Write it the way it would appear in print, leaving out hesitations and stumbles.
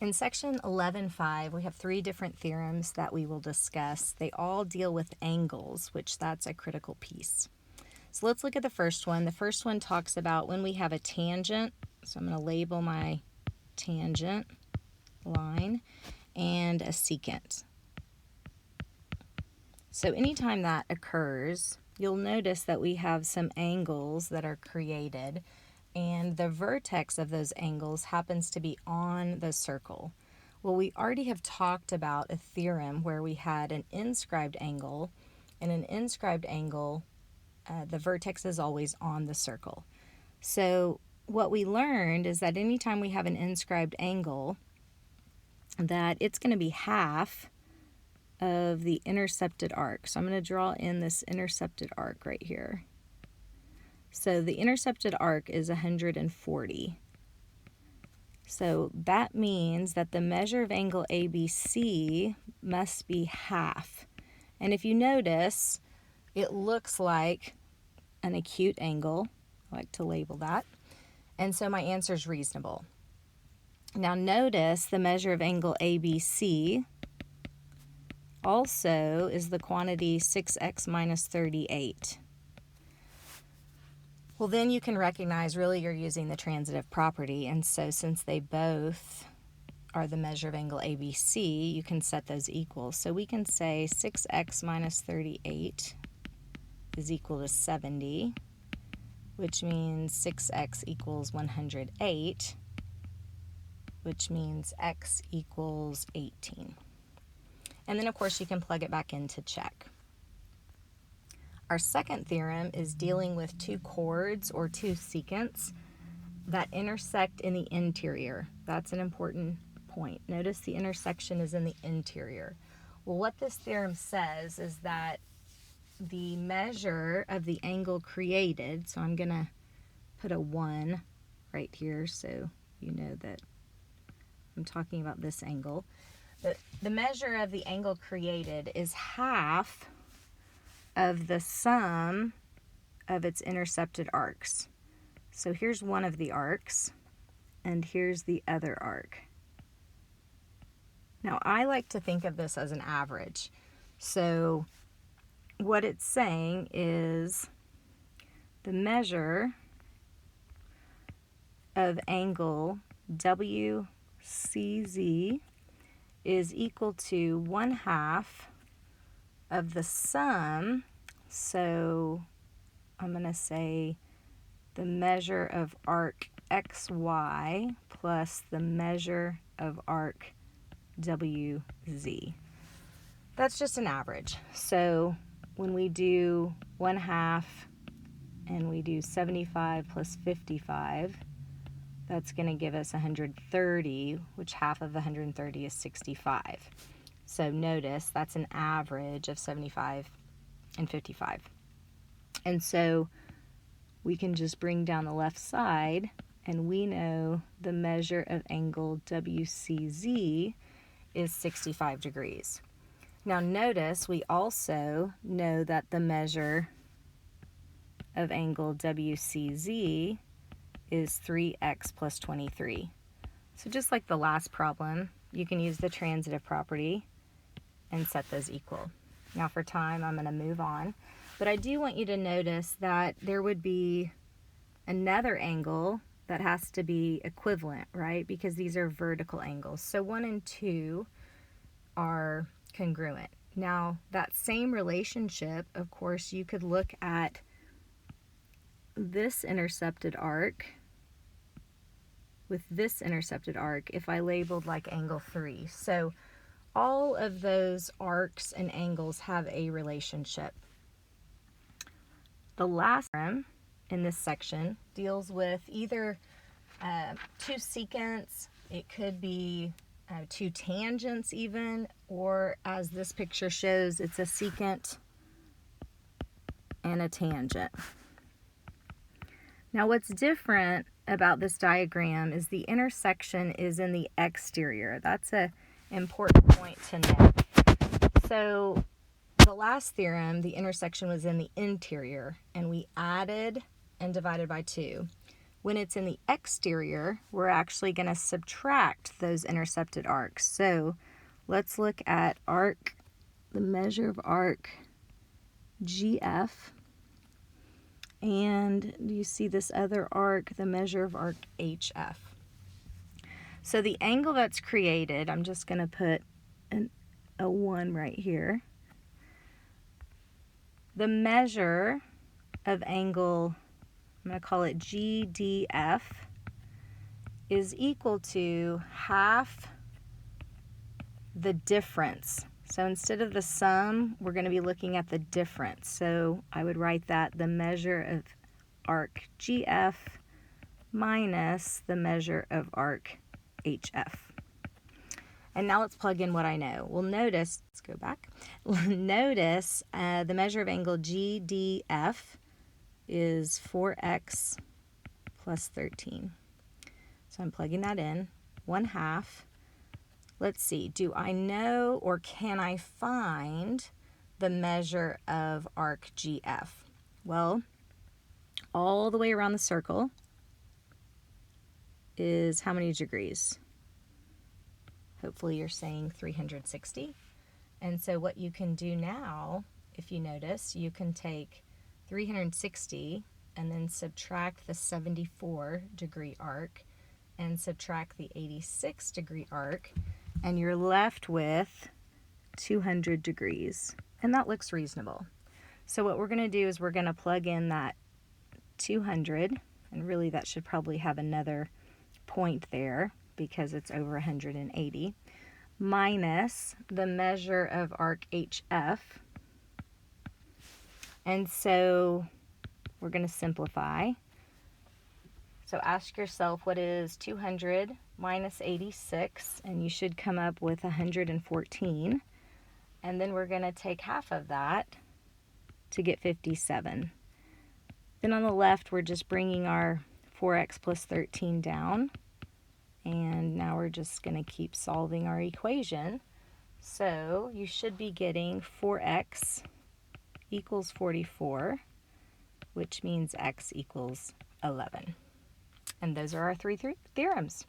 In section 11.5, we have 3 different theorems that we will discuss. They all deal with angles, which that's a critical piece. So let's look at the first one. The first one talks about when we have a tangent. So I'm going to label my tangent line and a secant. So anytime that occurs, you'll notice that we have some angles that are created, and the vertex of those angles happens to be on the circle. Well, we already have talked about a theorem where we had an inscribed angle, and an inscribed angle, the vertex is always on the circle. So what we learned is that anytime we have an inscribed angle, that it's going to be half of the intercepted arc. So I'm going to draw in this intercepted arc right here. So the intercepted arc is 140. So that means that the measure of angle ABC must be half. And if you notice, it looks like an acute angle. I like to label that. And so my answer is reasonable. Now notice the measure of angle ABC also is the quantity 6x minus 38. Well, then you can recognize really you're using the transitive property, and so since they both are the measure of angle ABC, you can set those equal. So we can say 6x minus 38 is equal to 70, which means 6x equals 108, which means x equals 18. And then, of course, you can plug it back in to check. Our second theorem is dealing with 2 chords or 2 secants that intersect in the interior. That's an important point. Notice the intersection is in the interior. Well, what this theorem says is that the measure of the angle created, so I'm going to put a 1 right here so you know that I'm talking about this angle. The measure of the angle created is half of the sum of its intercepted arcs. So here's one of the arcs, and here's the other arc. Now, I like to think of this as an average. So what it's saying is the measure of angle WCZ is equal to 1/2 of the sum, so I'm going to say the measure of arc XY plus the measure of arc WZ. That's just an average. So when we do 1/2 and we do 75 plus 55, that's going to give us 130, which half of 130 is 65. So notice that's an average of 75 and 55. And so we can just bring down the left side, and we know the measure of angle WCZ is 65 degrees. Now notice we also know that the measure of angle WCZ is 3x plus 23. So just like the last problem, you can use the transitive property and set those equal. Now for time, I'm going to move on. But I do want you to notice that there would be another angle that has to be equivalent, right? Because these are vertical angles. So 1 and 2 are congruent. Now that same relationship, of course, you could look at this intercepted arc with this intercepted arc if I labeled like angle 3. So all of those arcs and angles have a relationship. The last theorem in this section deals with either 2 secants, it could be 2 tangents even, or as this picture shows, it's a secant and a tangent. Now what's different about this diagram is the intersection is in the exterior. That's an important point to note. So the last theorem, the intersection was in the interior, and we added and divided by 2. When it's in the exterior, we're actually going to subtract those intercepted arcs. So let's look at arc, the measure of arc GF. And do you see this other arc, the measure of arc HF? So the angle that's created, I'm just going to put a 1 right here. The measure of angle, I'm going to call it GDF, is equal to half the difference. So instead of the sum, we're going to be looking at the difference. So I would write that the measure of arc GF minus the measure of arc HF. And now let's plug in what I know. We'll notice, let's go back. Notice the measure of angle GDF is 4x plus 13. So I'm plugging that in, 1/2. Let's see, do I know or can I find the measure of arc GF? Well, all the way around the circle is how many degrees? Hopefully you're saying 360. And so what you can do now, if you notice, you can take 360 and then subtract the 74 degree arc and subtract the 86 degree arc, and you're left with 200 degrees. And that looks reasonable. So what we're going to do is we're going to plug in that 200, and really that should probably have another point there because it's over 180, minus the measure of arc HF. And so we're going to simplify. So ask yourself, what is 200 minus 86? And you should come up with 114. And then we're going to take half of that to get 57. Then on the left, we're just bringing our 4x plus 13 down. And now we're just going to keep solving our equation. So you should be getting 4x equals 44, which means x equals 11. And those are our three theorems.